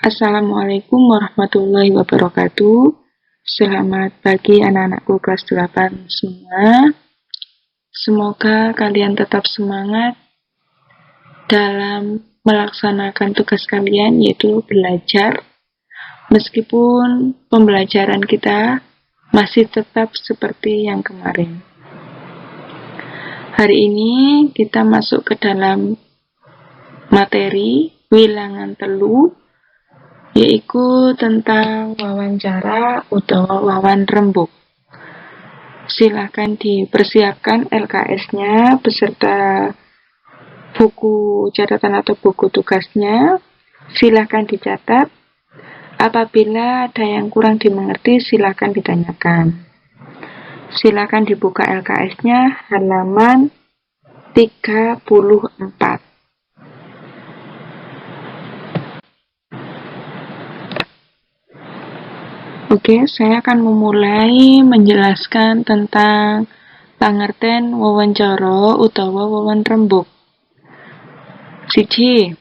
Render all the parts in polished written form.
Assalamualaikum warahmatullahi wabarakatuh. Selamat pagi anak-anakku kelas 8 semua. Semoga kalian tetap semangat dalam melaksanakan tugas kalian, yaitu belajar. Meskipun pembelajaran kita masih tetap seperti yang kemarin. Hari ini kita masuk ke dalam materi wilangan telu, yaitu tentang wawancara utawa wawan rembug. Silahkan dipersiapkan LKS-nya beserta buku catatan atau buku tugasnya. Silahkan dicatat. Apabila ada yang kurang dimengerti, silahkan ditanyakan. Silahkan dibuka LKS-nya halaman 34. Oke, saya akan memulai menjelaskan tentang pangerten wawancara utawa wawan rembug. Siji,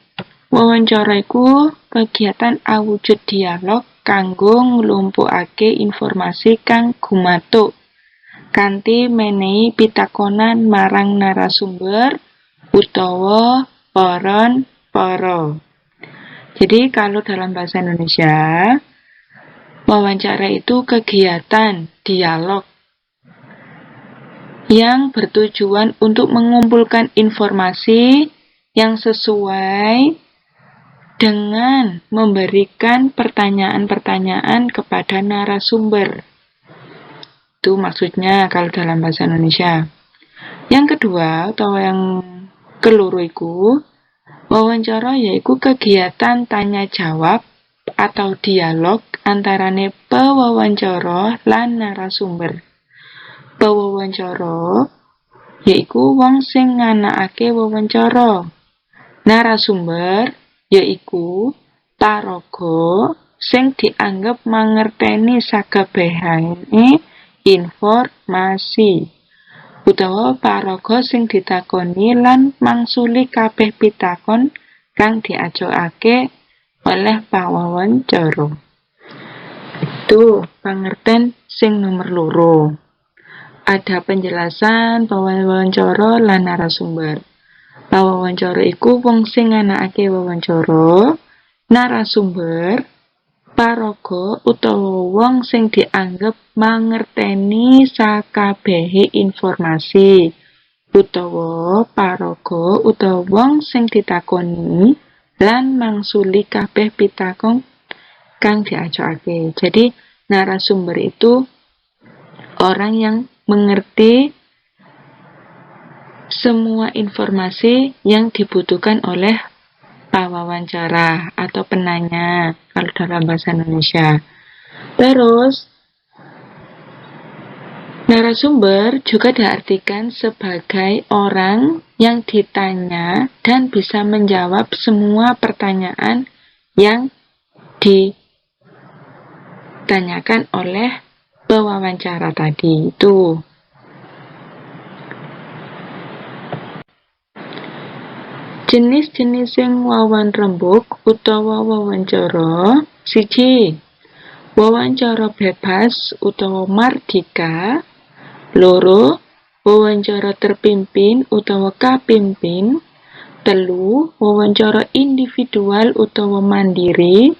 wawancara iku kegiatan awujud dialog kanggo nglumpukake informasi kang gumatuk kanthi menehi pitakonan marang narasumber utawa para. Jadi kalau dalam bahasa Indonesia, wawancara itu kegiatan dialog yang bertujuan untuk mengumpulkan informasi yang sesuai dengan memberikan pertanyaan-pertanyaan kepada narasumber. Itu maksudnya kalau dalam bahasa Indonesia. Yang kedua, atau yang keloro iku, wawancara yaiku kegiatan tanya jawab atau dialog antarane pewawancara lan narasumber. Pewawancara yaiku wong sing nganakake wawancara. Narasumber yaiku paraga sing dianggep mangerteni sakabehane informasi, utawa paraga sing ditakoni lan mangsuli kabeh pitakon kang diajokake oleh pawawancara. Itu pangerten sing nomor loro. Ada penjelasan pawawancara lan narasumber. Pawawancara iku wong sing nganakake wawancara. Narasumber paraga utawa wong sing dianggep mangerteni sakabehe informasi, utawa paraga utawa wong sing ditakoni lan mangsuli kabeh pitakon kang diajokake. Jadi narasumber itu orang yang mengerti semua informasi yang dibutuhkan oleh pawawancara atau penanya kalau dalam bahasa Indonesia. Terus narasumber juga diartikan sebagai orang yang ditanya dan bisa menjawab semua pertanyaan yang ditanyakan oleh pewawancara tadi itu. Jenis-jenis sing wawan rembug utawa wawancara. Siji, wawancara bebas utawa mardika. Loro, wawancara terpimpin utawa kapimpin. Telu, wawancara individual utawa mandiri.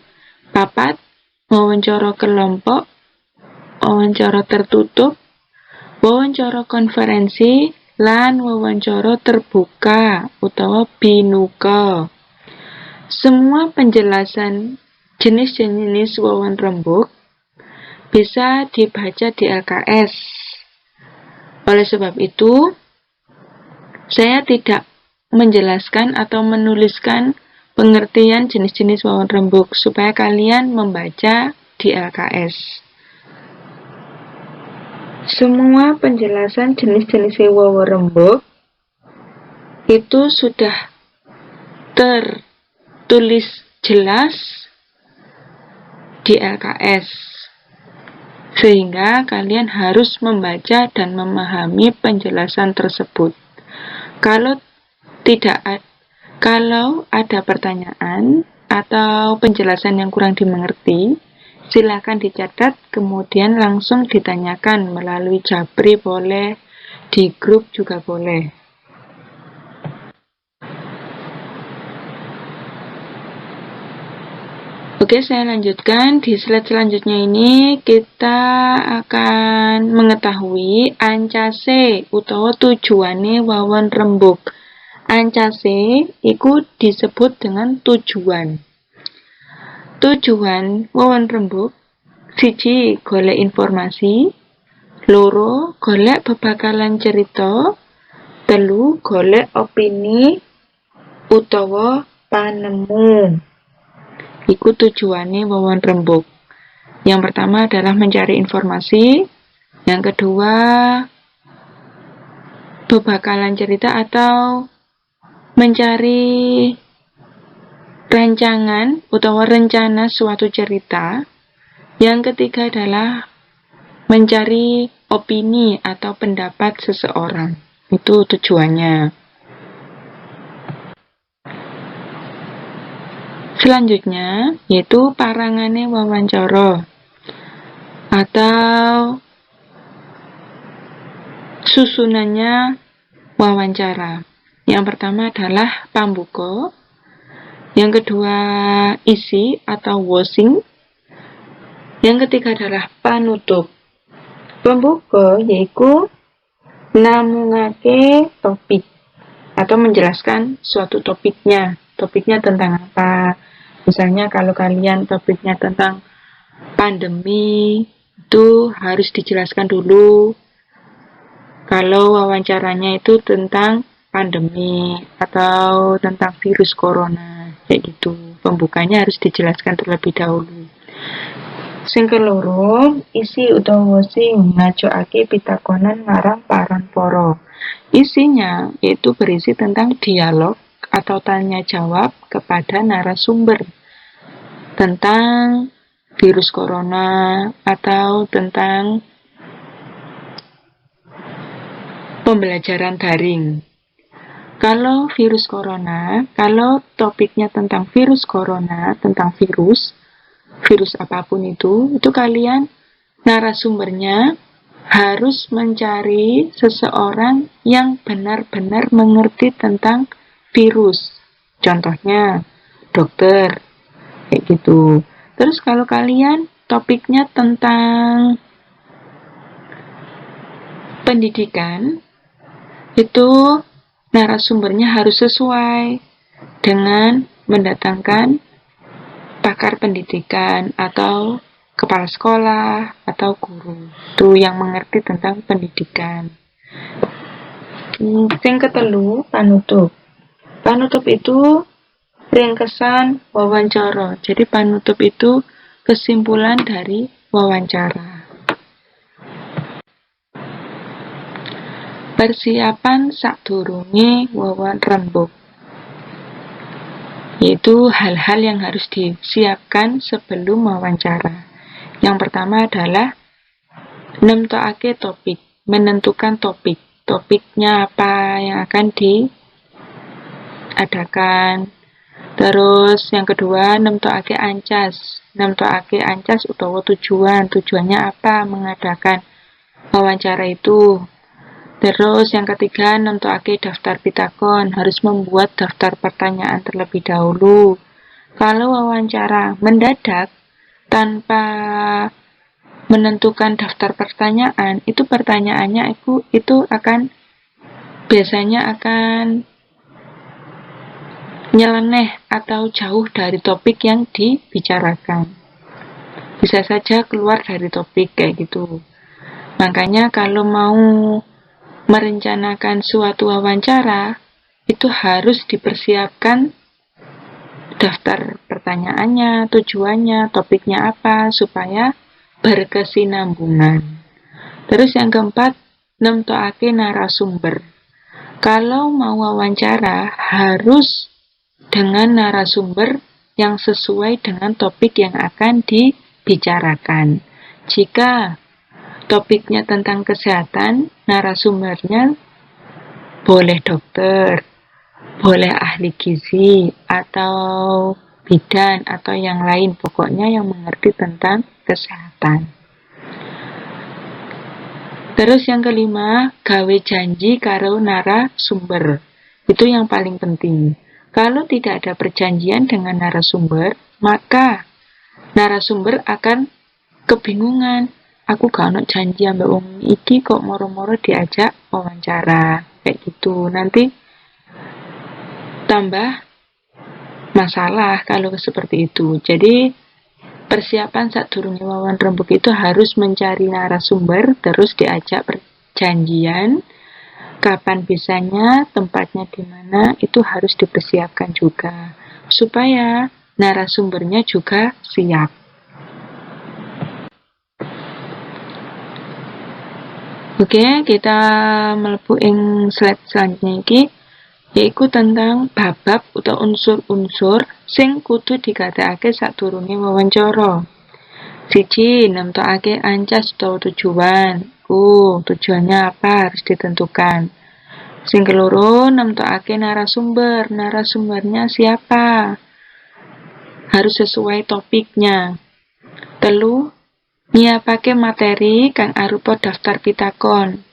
Papat, wawancara kelompok, wawancara tertutup, wawancara konferensi, lan wawancara terbuka utawa binuka. Semua penjelasan jenis-jenis wawan rembug bisa dibaca di LKS. Oleh sebab itu, saya tidak menjelaskan atau menuliskan pengertian jenis-jenis wawan rembug supaya kalian membaca di LKS. Semua penjelasan jenis-jenis wawan rembug itu sudah tertulis jelas di LKS, sehingga kalian harus membaca dan memahami penjelasan tersebut. Kalau ada pertanyaan, atau penjelasan yang kurang dimengerti, silakan dicatat, kemudian langsung ditanyakan melalui Japri boleh, di grup juga boleh. Oke, saya lanjutkan. Di slide selanjutnya ini kita akan mengetahui ancase utawa tujuane wawan rembug. Ancase iku disebut dengan tujuan. Tujuan wawan rembug, siji golek informasi, loro golek bebakalan cerita, telu golek opini utawa panemu. Iku tujuane wawan rembug. Yang pertama adalah mencari informasi, yang kedua bebakalan cerita atau mencari rancangan utawa rencana suatu cerita. Yang ketiga adalah mencari opini atau pendapat seseorang. Itu tujuannya. Selanjutnya yaitu parangane wawancara atau susunannya wawancara. Yang pertama adalah pambuka, yang kedua isi atau wosing, yang ketiga adalah panutup. Pembuka yaitu namungake topik atau menjelaskan suatu topiknya tentang apa. Misalnya kalau kalian topiknya tentang pandemi, itu harus dijelaskan dulu. Kalau wawancaranya itu tentang pandemi atau tentang virus corona, kayak gitu. Pembukanya harus dijelaskan terlebih dahulu. Sing keloro, isi utawa sing ngajokake pitakonan marang paran para. Isinya yaitu berisi tentang dialog atau tanya jawab kepada narasumber tentang virus corona atau tentang pembelajaran daring. Kalau virus corona, kalau topiknya tentang virus corona, tentang virus apapun itu kalian narasumbernya harus mencari seseorang yang benar-benar mengerti tentang virus. Contohnya dokter, kayak gitu. Terus kalau kalian topiknya tentang pendidikan, itu narasumbernya harus sesuai dengan mendatangkan pakar pendidikan atau kepala sekolah atau guru itu yang mengerti tentang pendidikan. Yang ketelu, panutup. Panutup itu ringkesan wawancara. Jadi panutup itu kesimpulan dari wawancara. Persiapan sadurunge wawan rembug, yaitu hal-hal yang harus disiapkan sebelum wawancara. Yang pertama adalah nemtokake topik, menentukan topik. Topiknya apa yang akan diadakan. Terus yang kedua, nemtokake ancas. Nemtokake ancas utawa tujuan. Tujuannya apa mengadakan wawancara itu. Terus yang ketiga, nemtokake daftar pitakon, harus membuat daftar pertanyaan terlebih dahulu. Kalau wawancara mendadak tanpa menentukan daftar pertanyaan, itu pertanyaannya itu akan biasanya akan nyeleneh atau jauh dari topik yang dibicarakan. Bisa saja keluar dari topik kayak gitu. Makanya kalau mau merencanakan suatu wawancara, itu harus dipersiapkan daftar pertanyaannya, tujuannya, topiknya apa, supaya berkesinambungan. Terus yang keempat, nemtokake narasumber. Kalau mau wawancara, harus dengan narasumber yang sesuai dengan topik yang akan dibicarakan. Jika topiknya tentang kesehatan, narasumbernya boleh dokter, boleh ahli gizi, atau bidan atau yang lain, pokoknya yang mengerti tentang kesehatan. Terus yang kelima, gawe janji karo narasumber. Itu yang paling penting. Kalau tidak ada perjanjian dengan narasumber, maka narasumber akan kebingungan. Aku gak ono janji ambek wong iki kok moro-moro diajak wawancara. Kayak gitu. Nanti tambah masalah kalau seperti itu. Jadi persiapan saat durunge wawan rembug itu harus mencari narasumber, terus diajak perjanjian, kapan bisanya, tempatnya di mana, itu harus dipersiapkan juga supaya narasumbernya juga siap. Oke, kita mlebu ing slide selanjutnya iki, yaiku tentang bab atau unsur-unsur sing kudu digatekake sadurunge wawancara. Siji, nemtokake ancas utawa tujuan. Tujuannya apa harus ditentukan. Sing keloro, nemtokake narasumber. Narasumbernya siapa? Harus sesuai topiknya. Telu, nyiapake materi kang arupa daftar pitakon.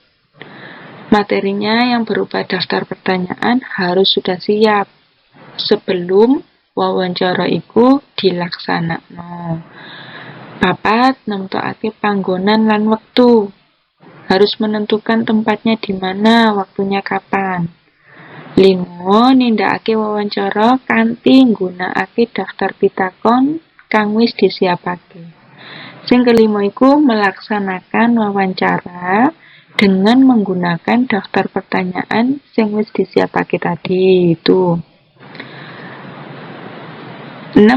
Materinya yang berupa daftar pertanyaan harus sudah siap sebelum wawancara iku dilaksanakno. Papat, nemtokake panggonan lan wektu. Harus menentukan tempatnya di mana, waktunya kapan. 5, nindakake wawancara kanthi nggunakake daftar pitakon kang wis disiapake. Sing kelima iku melaksanakan wawancara dengan menggunakan daftar pertanyaan sing wis disiapake tadi itu. 6,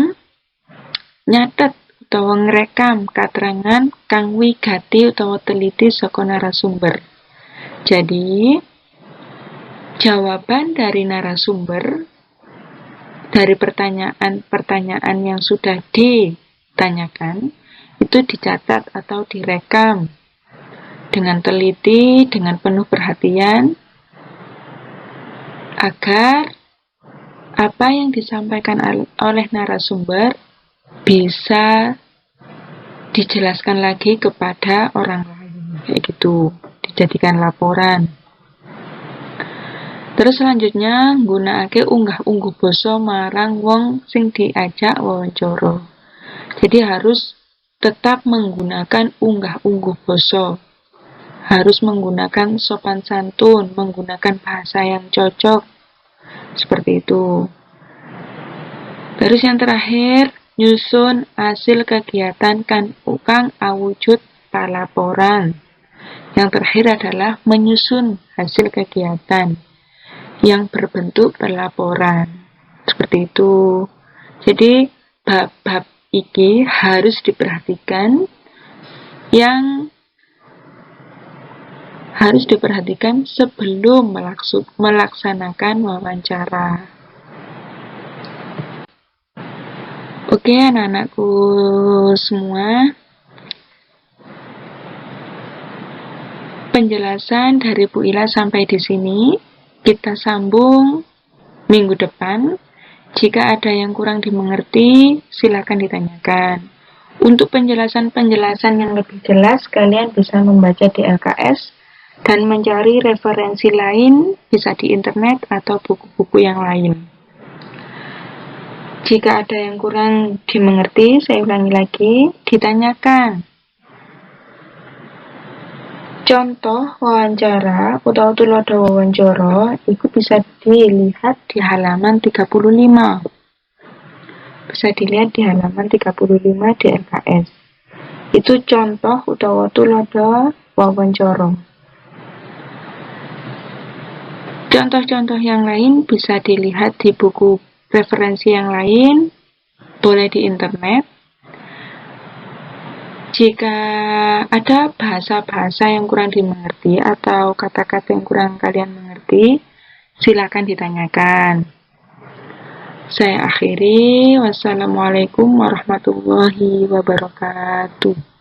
nyatet utawa ngrekam katerangan kang wigati utawa teliti saka narasumber. Jadi, jawaban dari narasumber dari pertanyaan-pertanyaan yang sudah ditanyakan itu dicatat atau direkam dengan teliti, dengan penuh perhatian, agar apa yang disampaikan oleh narasumber bisa dijelaskan lagi kepada orang lain, kayak gitu, dijadikan laporan. Terus selanjutnya nggunakake unggah-ungguh basa marang wong sing diajak wawancara. Jadi harus tetap menggunakan unggah-ungguh basa. Harus menggunakan sopan santun, menggunakan bahasa yang cocok. Seperti itu. Terus yang terakhir, nyusun hasil kegiatan kang awujud palaporan. Yang terakhir adalah menyusun hasil kegiatan yang berbentuk pelaporan. Seperti itu. Jadi bab-bab iki harus diperhatikan, yang harus diperhatikan sebelum melaksanakan wawancara. Oke, anak-anakku semua, penjelasan dari Bu Ila sampai di sini. Kita sambung minggu depan. Jika ada yang kurang dimengerti, silakan ditanyakan. Untuk penjelasan-penjelasan yang lebih jelas, kalian bisa membaca di LKS dan mencari referensi lain, bisa di internet atau buku-buku yang lain. Jika ada yang kurang dimengerti, saya ulangi lagi, ditanyakan. Contoh wawancara atau tulodo wawancara itu bisa dilihat di halaman 35. Bisa dilihat di halaman 35 di LKS. Itu contoh utawa tulodo wawancara. Contoh-contoh yang lain bisa dilihat di buku referensi yang lain, boleh di internet. Jika ada bahasa-bahasa yang kurang dimengerti atau kata-kata yang kurang kalian mengerti, silakan ditanyakan. Saya akhiri. Wassalamualaikum warahmatullahi wabarakatuh.